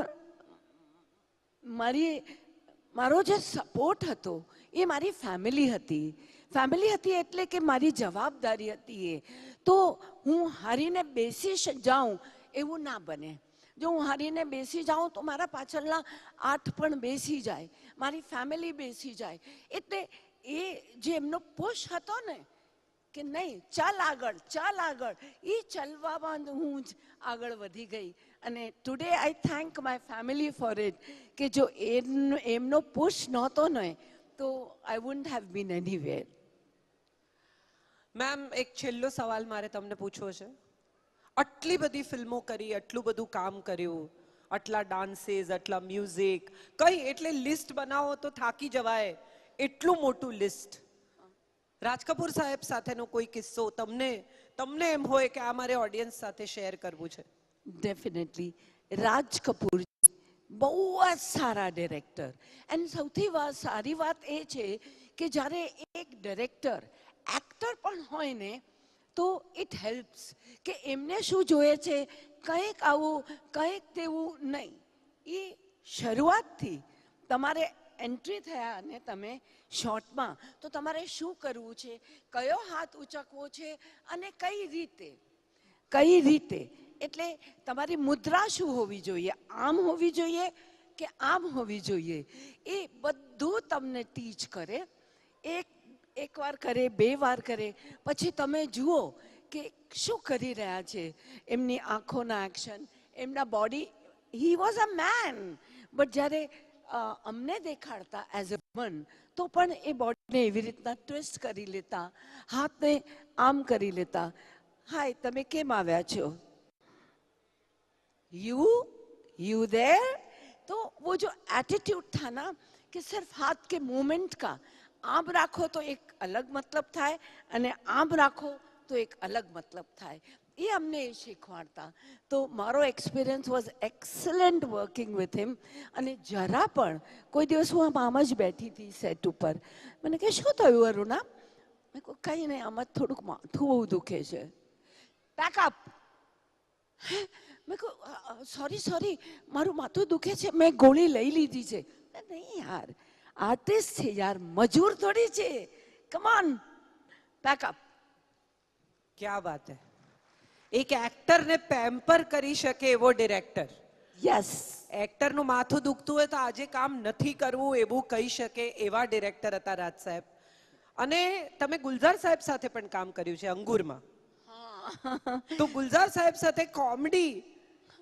મારો જે સપોર્ટ હતો એ મારી ફેમિલી હતી. ફેમિલી હતી એટલે કે મારી જવાબદારી હતી એ. તો હું હારીને બેસી જાઉં એવું ના બને. જો હું હારીને બેસી જાઉં તો મારા પાછળના 8 પણ બેસી જાય, મારી ફેમિલી બેસી જાય. એટલે એ જે એમનો પુશ હતો ને કે નહીં, ચાલ આગળ, ચાલ આગળ, એ ચલવામાં હું જ આગળ વધી ગઈ. અને today I thank my family for it. કે જો એમનો પુશ નહોતો ને તો I wouldn't have been anywhere. Ma'am, એક છેલ્લો સવાલ મારે તમને પૂછવો છે. આટલી બધી ફિલ્મો કરી, આટલું બધું કામ કર્યું, આટલા ડાન્સીસ, આટલા મ્યુઝિક, કઈ એટલે લિસ્ટ બનાવો તો થાકી જવાય, એટલું મોટું લિસ્ટ. રાજ કપૂર સાહેબ સાથેનો કોઈ કિસ્સો તમને એમ હોય કે આ મારે ઓડિયન્સ સાથે શેર કરવું છે? ડેફિનેટલી. રાજ કપૂર બહુ જ સારા ડિરેક્ટર. એન્ડ સૌથી સારી વાત એ છે કે જ્યારે એક ડિરેક્ટર એક્ટર પણ હોય ને તો ઇટ હેલ્પ્સ. કે એમને શું જોઈએ છે, કંઈક આવું કંઈક તેવું નહીં, એ શરૂઆતથી તમારે એન્ટ્રી થયા અને તમે શોર્ટમાં તો તમારે શું કરવું છે, કયો હાથ ઉચકવો છે અને કઈ રીતે, એટલે તમારી મુદ્રા શું હોવી જોઈએ, આમ હોવી જોઈએ કે આમ હોવી જોઈએ, એ બધું તમને ટીચ કરે. એક વાર કરે, 2 વાર કરે, પછી તમે જુઓ કે શું કરી રહ્યા છે. એમની આંખોના એક્શન, એમના body, he was a man, but જ્યારે અમને દેખાડતા એઝ અ વુમન તો પણ એ બોડીને એવી રીતના ટ્વિસ્ટ કરી લેતા, હાથને આમ કરી લેતા. હાય, તમે કેમ આવ્યા છો? You there. तो वो जो एटीट्यूड था ना कि सिर्फ हाथ के मूवमेंट का, आम राखो तो एक अलग मतलब था અને આમ રાખો તો એક અલગ મતલબ થાય, એ અમને શીખવાડતા. તો મારો experience was excellent working with him. અને જરા પણ કોઈ દિવસ હું આમ જ બેઠી હતી સેટ ઉપર, મને કે શું થયું અરુણા? મેં કહ્યું કંઈ નહીં, આમ જ થોડુંક માથું બહુ દુખે છે. Pack up. મેં કહું સોરી મારું માથું દુખે છે, મેં ગોળી લઈ લીધી છે. નહીં યાર, આર્ટિસ્ટ છે યાર, મજૂર થોડી છે. Come on, pack up. क्या बात है. एक एक्टर ने पैम्पर કરી શકે એવો ડિરેક્ટર. યસ. એક્ટર નું માથું દુખતું હોય તો આજે કામ નથી કરવું એવું કહી શકે એવા ડિરેક્ટર હતા રાજ સાહેબ. અને તમે ગુલઝાર સાહેબ સાથે પણ કામ કર્યું છે અંગુરમાં. તો ગુલઝાર સાહેબ સાથે કોમેડી,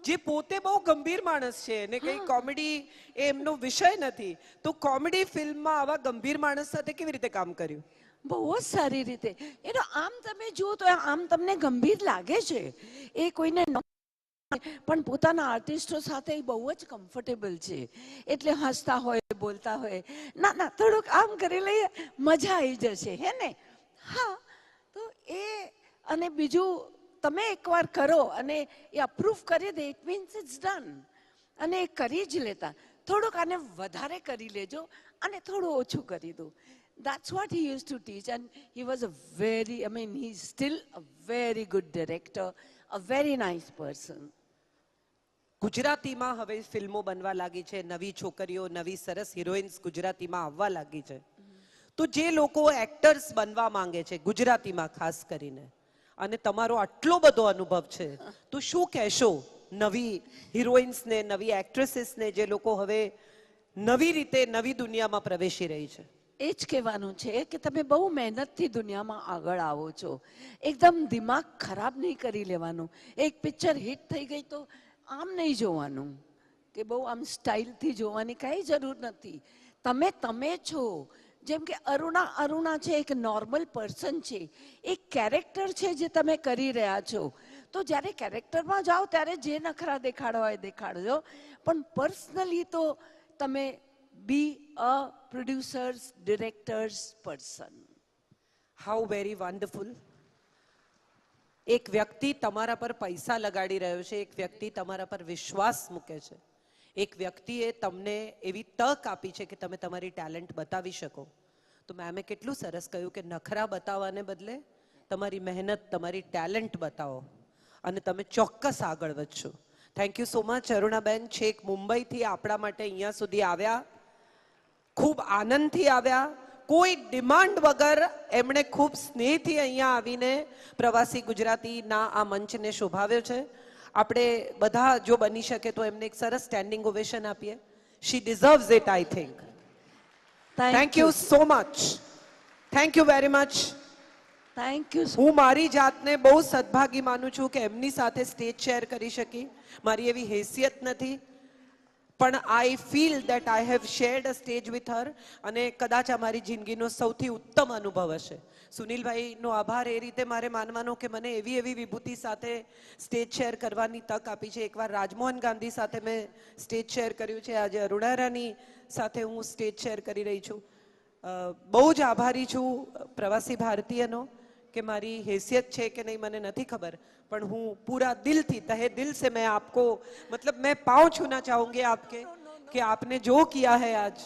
જે પોતે બહુ ગંભીર માણસ છે અને કઈ કોમેડી એ એમનો વિષય નથી, તો કોમેડી ફિલ્મમાં આવા ગંભીર માણસ સાથે કેવી રીતે કામ કર્યું? બહુ જ સારી રીતે. એનો આમ તમે જુઓ તો આમ તમને ગંભીર લાગે છે, એ કોઈને પણ પોતાના આર્ટિસ્ટો સાથે બહુ જ કમ્ફર્ટેબલ છે. એટલે હસતા હોય, બોલતા હોય, ના થોડુંક આમ કરી લઈએ, મજા આવી જશે, હે ને? હા. તો એ, અને બીજું તમે એકવાર કરો અને એ અપ્રૂવ કરી દે, ઇટ મીન્સ ઇટ્સ ડન. અને એ કરી જ લેતા. થોડુંક આને વધારે કરી લેજો અને થોડું ઓછું કરી દો. That's what he used to teach, and he was he's still a very good director, a very nice person. ગુજરાતીમાં હવે ફિલ્મો બનવા લાગી છે, નવી છોકરીઓ, નવી સરસ હિરોઈન્સ ગુજરાતીમાં આવવા લાગી છે. તો જે લોકો એક્ટર્સ બનવા માંગે છે ગુજરાતીમાં ખાસ કરીને, અને તમારો આટલો બધો અનુભવ છે, તો શું કહેશો નવી હિરોઈન્સને, નવી એક્ટ્રેસીસને, જે લોકો હવે નવી રીતે નવી દુનિયામાં પ્રવેશી રહી છે? એ જ કહેવાનું છે કે તમે બહુ મહેનતથી દુનિયામાં આગળ આવો છો. એકદમ દિમાગ ખરાબ નહીં કરી લેવાનું. એક પિક્ચર હિટ થઈ ગઈ તો આમ નહીં જોવાનું કે બહુ આમ સ્ટાઇલથી જોવાની કાંઈ જરૂર નથી. તમે છો. જેમ કે અરુણા છે, એક નોર્મલ પર્સન છે, એક કેરેક્ટર છે જે તમે કરી રહ્યા છો. તો જ્યારે કેરેક્ટરમાં જાઓ ત્યારે જે નખરા દેખાડવા હોય દેખાડજો, પણ પર્સનલી તો તમે be a producers, directors person. How very wonderful. એક વ્યક્તિ તમારા પર પૈસા લગાડી રહ્યો છે, એક વ્યક્તિ તમારા પર વિશ્વાસ મૂકે છે, એક વ્યક્તિએ તમને એવી તક આપી છે કે તમે તમારી ટેલેન્ટ બતાવી શકો. તો મેમે કેટલું સરસ કહ્યું કે નખરા બતાવવાને બદલે તમારી મહેનત, તમારી ટેલેન્ટ બતાવો અને તમે ચોક્કસ આગળ વધશો. Thank you so much Arunaben. છેક મુંબઈથી આપણા માટે અહીંયા સુધી આવ્યા, ખૂબ આનંદથી આવ્યા, કોઈ ડિમાન્ડ વગર એમણે ખૂબ સ્નેહથી અહીંયા આવીને પ્રવાસી ગુજરાતીના આ મંચને શોભાવ્યો છે. આપણે બધા જો બની શકે તો એમને એક સરસ સ્ટેન્ડિંગ ઓવેશન આપીએ. She deserves it, I think. Thank you so much. Thank you very much. Thank you. હું મારી જાતને બહુ સદભાગી માનું છું કે એમની સાથે સ્ટેજ શેર કરી શકી. મારી એવી હેસિયત નથી, પણ I feel that I have shared a stage with her, અને કદાચ આ મારી જિંદગીનો સૌથી ઉત્તમ અનુભવ હશે. સુનિલભાઈનો આભાર એ રીતે મારે માનવાનો કે મને એવી વિભૂતિ સાથે સ્ટેજ શેર કરવાની તક આપી છે. એકવાર રાજમોહન ગાંધી સાથે મેં સ્ટેજ શેર કર્યું છે, આજે અરુણારાની સાથે હું સ્ટેજ શેર કરી રહી છું. બહુ જ આભારી છું પ્રવાસી ભારતીયનો કે મારી हैसियत છે કે નહીં મને નથી ખબર, પણ હું पूरा दिल थी, तहे दिल से मैं आपको, मतलब मैं पाँव छूना चाहूंगी आपके कि आपने जो किया है आज.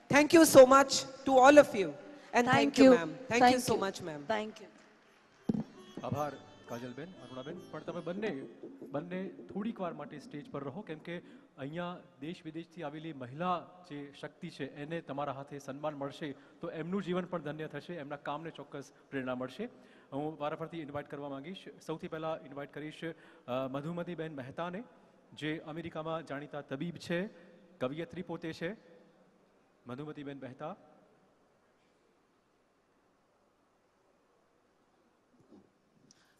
Thank you so much to all of you, and thank you ma'am. Thank you so much ma'am. Thank you. આભાર. કાજલબેન, અરુણાબેન, પણ તમે બંને થોડીક વાર માટે સ્ટેજ પર રહો, કેમ કે અહીંયા દેશ વિદેશથી આવેલી મહિલા જે શક્તિ છે એને તમારા હાથે સન્માન મળશે તો એમનું જીવન પણ ધન્ય થશે, એમના કામને ચોક્કસ પ્રેરણા મળશે. હું વારાફરતી ઇન્વાઇટ કરવા માંગીશ. સૌથી પહેલાં ઇન્વાઇટ કરીશ મધુમતીબેન મહેતાને, જે અમેરિકામાં જાણીતા તબીબ છે, કવિયત્રી પોતે છે. મધુમતીબેન મહેતા.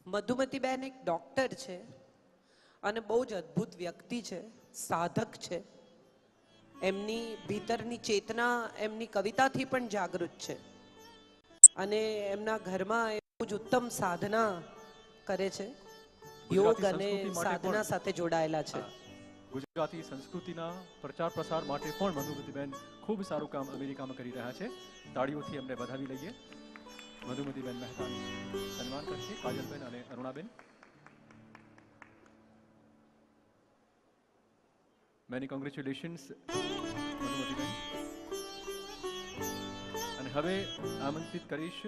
મધુમતીબેન એક ડૉક્ટર છે અને બહુ જ અદ્ભુત વ્યક્તિ છે, સાધક છે. એમની ભીતરની ચેતના એમની કવિતાથી પણ જાગૃત છે અને એમના ઘરમાં એ બહુ જ ઉત્તમ સાધના કરે છે, યોગ અને સાધના સાથે જોડાયેલા છે. ગુજરાતી સંસ્કૃતિના પ્રચાર પ્રસાર માટે પણ મધુમતીબેન ખૂબ સારું કામ અમેરિકામાં કરી રહ્યા છે. તાળીઓથી એમને વધાવી લઈએ. મધુમતીબેન મહેતાનું સન્માન કરશે કાજલબેન અને અરુણાબેન. Many congratulations મધુમતીબેન. અને હવે આમંત્રિત કરીશ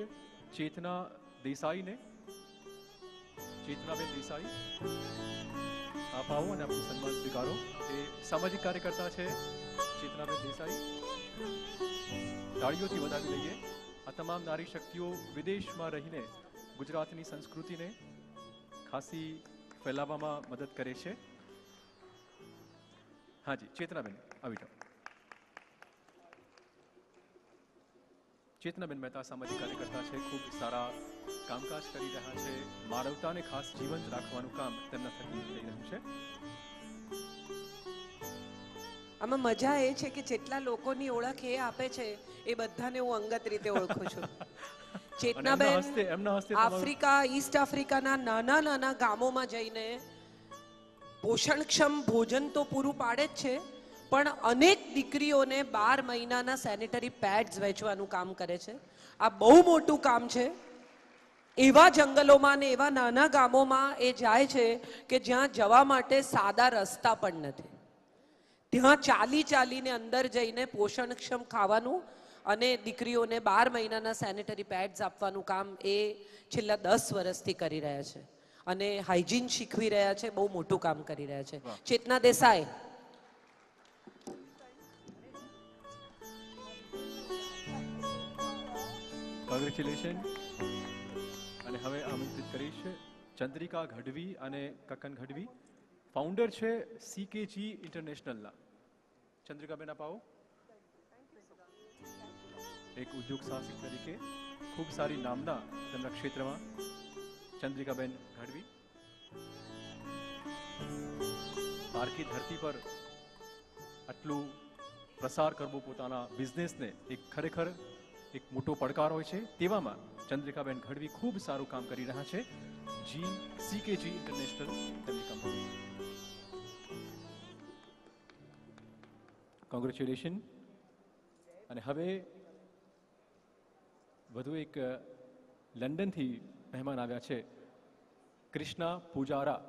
ચેતના દેસાઈને. ચેતનાબેન દેસાઈ, આપ આવો અને આપનું સન્માન સ્વીકારો. એ સામાજિક કાર્યકર્તા છે ચેતનાબેન દેસાઈ. તાળીઓથી વધાવી લઈએ. આ તમામ નારી શક્તિઓ વિદેશમાં રહીને ગુજરાતની સંસ્કૃતિને ખાસી ફેલાવવામાં મદદ કરે છે. હાજી ચેતનાબેન આવી જાઓ. ચેતનાબેન મહેતા સામાજિક કાર્યકર્તા છે, ખૂબ સારા કામકાજ કરી રહ્યા છે. માનવતાને ખાસ જીવંત રાખવાનું કામ તેમના થકી થઈ રહ્યું છે. આમાં મજા એ છે કે જેટલા લોકોની ઓળખ એ આપે છે એ બધાને હું અંગત રીતે ઓળખું છું. ચેતનાબેન આફ્રિકા, ઈસ્ટ આફ્રિકાના નાના નાના ગામોમાં જઈને પોષણક્ષમ ભોજન તો પૂરું પાડે જ છે, પણ અનેક દીકરીઓને 12 મહિનાના સેનિટરી પેડ્સ વેચવાનું કામ કરે છે. આ બહુ મોટું કામ છે. એવા જંગલોમાં ને એવા નાના ગામોમાં એ જાય છે કે જ્યાં જવા માટે સાદા રસ્તા પણ નથી. ત્યાં ચાલીને અંદર જઈને પોષણક્ષમ ખાવાનું અને દીકરીઓને 12 મહિનાના સેનિટરી પેડ્સ આપવાનું કામ એ છેલ્લા 10 વર્ષથી કરી રહ્યા છે અને હાઇજીન શીખવી રહ્યા છે. બહુ મોટું કામ કરી રહ્યા છે. ચેતના દેસાઈ. કોંગ્રેચ્યુલેશન. અને હવે આમંત્રિત કરીશ ચંદ્રિકા ગઢવી અને કકન ગઢવી, ફાઉન્ડર છે સીકેજી ઇન્ટરનેશનલના. ચંદ્રિકાબેન આપ આવો. એક ઉદ્યોગ સાહસિક તરીકે ખૂબ સારી નામના તેમના ક્ષેત્રમાં ચંદ્રિકાબેન ગઢવી પારકી ધરતી પર આટલું પ્રસાર કરવો પોતાના બિઝનેસને એક ખરેખર એક મોટો પડકાર હોય છે. તેવામાં ચંદ્રિકાબેન ગઢવી ખૂબ સારું કામ કરી રહ્યા છે. સીકેજી ઇન્ટરનેશનલ તેમની કંપની. કોંગ્રેચ્યુલેશન. અને હવે વધુ એક લંડનથી મહેમાન આવ્યા છે, કૃષ્ણા પૂજારા.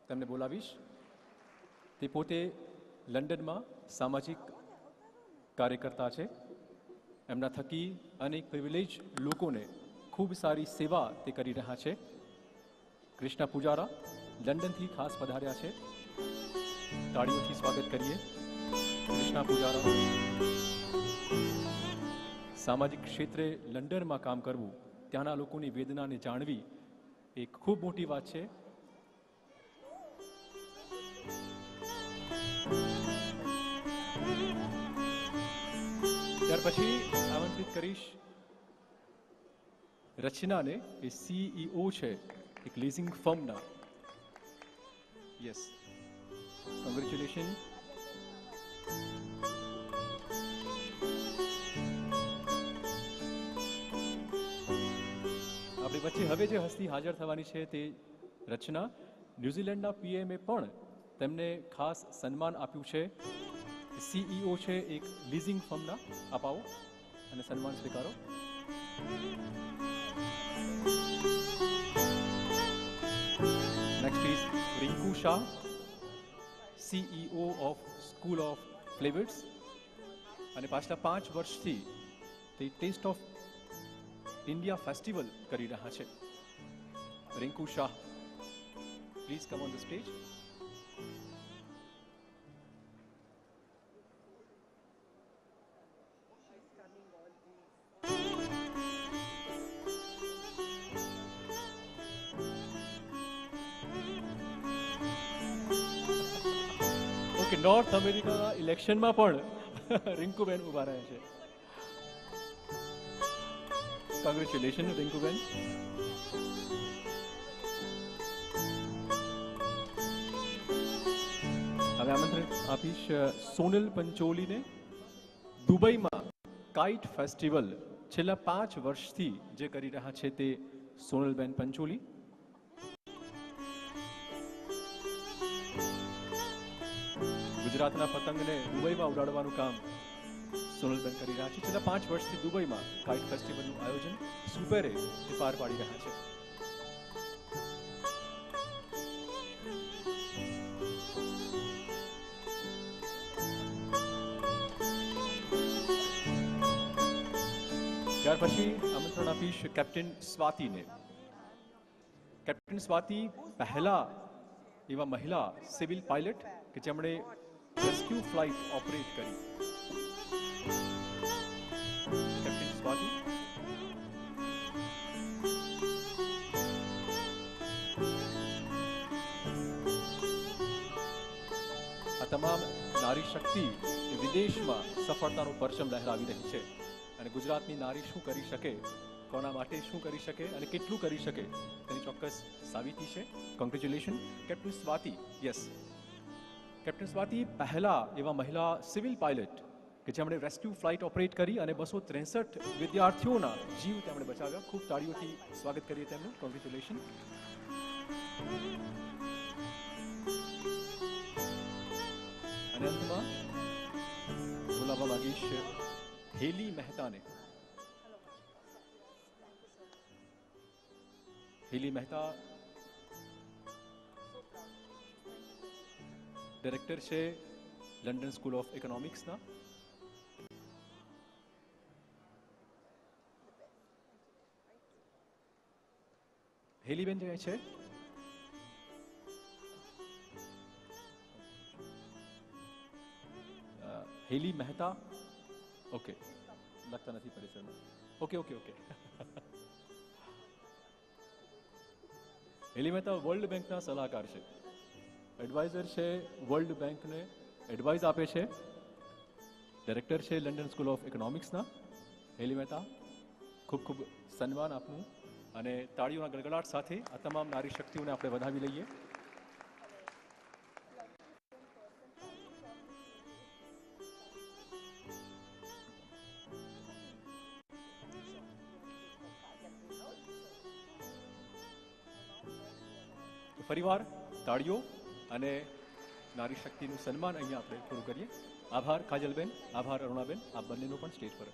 તેમને બોલાવીશ. તે પોતે લંડનમાં સામાજિક કાર્યકર્તા છે. એમના થકી અનેક પ્રિવિલેજ લોકોને ખૂબ સારી સેવા તે કરી રહ્યા છે. કૃષ્ણા પૂજારા લંડનથી ખાસ પધાર્યા છે. તાળીઓથી સ્વાગત કરીએ કૃષ્ણા પૂજારા. સામાજિક ક્ષેત્રે લંડનમાં કામ કરવું, ત્યાંના લોકોની વેદનાને જાણવી એક ખૂબ મોટી વાત છે. ત્યાર પછી આમંત્રિત કરીશ રચનાને. એ CEO છે એક લીઝિંગ ફર્મના. Yes, congratulation. આપણી વચ્ચે હવે જે હસ્તી હાજર થવાની છે તે રચના. ન્યુઝીલેન્ડના PMએ પણ તેમને ખાસ સન્માન આપ્યું છે. CEO છે એક લીઝિંગ ફર્મના. અપાવો અને સન્માન સ્વીકારો. Next is Rinku Shah, CEO of school of flavours. અને પાછલા 5 વર્ષથી તે ટેસ્ટ ઓફ ઇન્ડિયા ફેસ્ટિવલ કરી રહ્યા છે. Rinku Shah, please come on the stage. Okay, north અમેરિકાના ઇલેક્શનમાં પણ રિંકુબેન ઉભા રહ્યા છે. કોંગ્રેચ્યુલેશન રિંકુબેન. હવે આમંત્રણ આપીશ સોનલ પંચોલીને. દુબઈમાં કાઇટ ફેસ્ટિવલ છેલ્લા 5 વર્ષથી જે કરી રહ્યા છે તે સોનલબેન પંચોલી. ગુજરાતના પતંગને દુબઈમાં ઉડાડવાનું કામ સોનલબેન કરી રહ્યા છે. છેલ્લા 5 વર્ષથી દુબઈમાં કાઇટ ફેસ્ટિવલનું આયોજન સુપેરે પાર પાડી રહ્યા છે. ત્યાર પછી આમંત્રણ આપીશ કેપ્ટન સ્વાતિને. કેપ્ટન સ્વાતિ પહેલા એવા મહિલા સિવિલ પાયલટ કે જેમણે રેસ્ક્યુ ફ્લાઇટ ઓપરેટ કરી. કેપ્ટન સ્વાતિ. આ તમામ નારી શક્તિ વિદેશમાં સફળતાનો પરચમ લહેરાવી રહી છે અને ગુજરાતની નારી શું કરી શકે, કોના માટે શું કરી શકે અને કેટલું કરી શકે તેની ચોક્કસ સાબિતી છે. Congratulation captain Swati. Yes, captain Swati પહેલા એવા મહિલા સિવિલ પાયલટ કે જેમણે રેસ્ક્યુ ફ્લાઇટ ઓપરેટ કરી અને 263 વિદ્યાર્થીઓના જીવ તેમણે બચાવ્યા. ખૂબ તાળીઓથી સ્વાગત કરીએ તેમનું. કોંગ્રેચ્યુલેશન. અને અંતમાં બોલાવવા માંગીશ હેલી મહેતાને. હેલી મહેતા ડાયરેક્ટર છે લંડન સ્કૂલ ઓફ ઇકોનોમિક્સના. હેલીબેન જે છે હેલી મહેતા. ઓકે, લગતા નથી પરિસરમાં. Okay okay okay. Heli Mehta world બેંકના સલાહકાર છે, એડવાઇઝર છે, વર્લ્ડ બેંકને એડવાઇઝ આપે છે, ડાયરેક્ટર છે લંડન સ્કૂલ ઓફ ઇકોનોમિક્સના. હેલી મહેતા, ખૂબ ખૂબ સન્માન આપનું અને તાળીઓના ગડગડાટ સાથે આ તમામ નારી શક્તિઓને આપણે વધાવી લઈએ. ફરીવાર તાળીઓ અને નારી શક્તિનું સન્માન અહીંયા આપણે પૂરું કરીએ. આભાર કાજલબેન, આભાર અરુણાબેન, આપ બંનેનો પણ સ્ટેજ પર.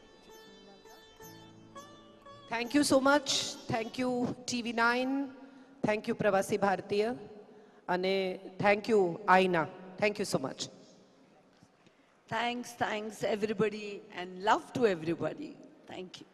Thank you so much. Thank you TV9, thank you Pravasi Bharatiya અને થેન્ક યુ આઈના. Thank you so much. Thanks everybody and love to everybody. Thank you.